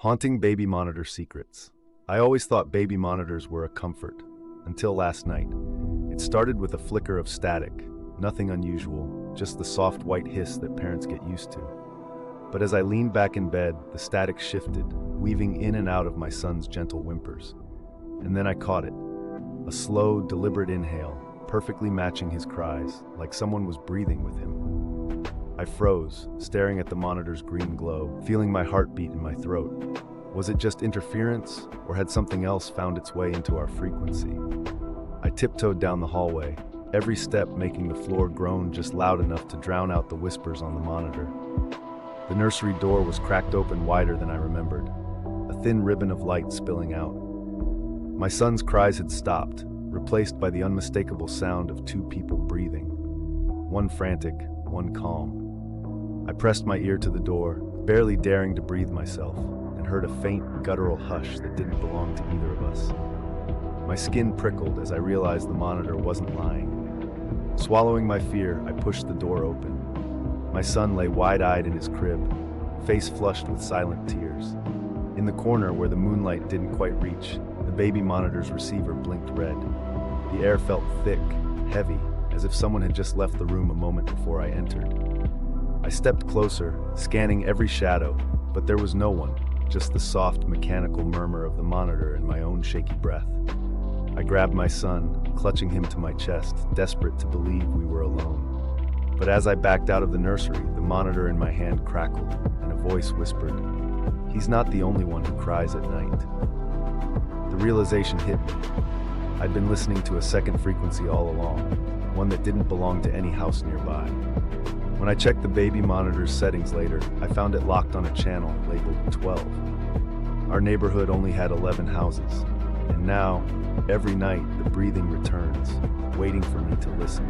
Haunting baby monitor secrets. I always thought baby monitors were a comfort, until last night. It started with a flicker of static, nothing unusual, just the soft white hiss that parents get used to. But as I leaned back in bed, the static shifted, weaving in and out of my son's gentle whimpers. And then I caught it, a slow, deliberate inhale, perfectly matching his cries, like someone was breathing with him. I froze, staring at the monitor's green glow, feeling my heartbeat in my throat. Was it just interference, or had something else found its way into our frequency? I tiptoed down the hallway, every step making the floor groan just loud enough to drown out the whispers on the monitor. The nursery door was cracked open wider than I remembered, a thin ribbon of light spilling out. My son's cries had stopped, replaced by the unmistakable sound of two people breathing. One frantic, one calm. I pressed my ear to the door, barely daring to breathe myself, and heard a faint, guttural hush that didn't belong to either of us. My skin prickled as I realized the monitor wasn't lying. Swallowing my fear, I pushed the door open. My son lay wide-eyed in his crib, face flushed with silent tears. In the corner where the moonlight didn't quite reach, the baby monitor's receiver blinked red. The air felt thick, heavy, as if someone had just left the room a moment before I entered. I stepped closer, scanning every shadow, but there was no one, just the soft, mechanical murmur of the monitor and my own shaky breath. I grabbed my son, clutching him to my chest, desperate to believe we were alone. But as I backed out of the nursery, the monitor in my hand crackled, and a voice whispered, "He's not the only one who cries at night." The realization hit me. I'd been listening to a second frequency all along, one that didn't belong to any house nearby. When I checked the baby monitor's settings later, I found it locked on a channel labeled 12. Our neighborhood only had 11 houses, and now, every night, the breathing returns, waiting for me to listen.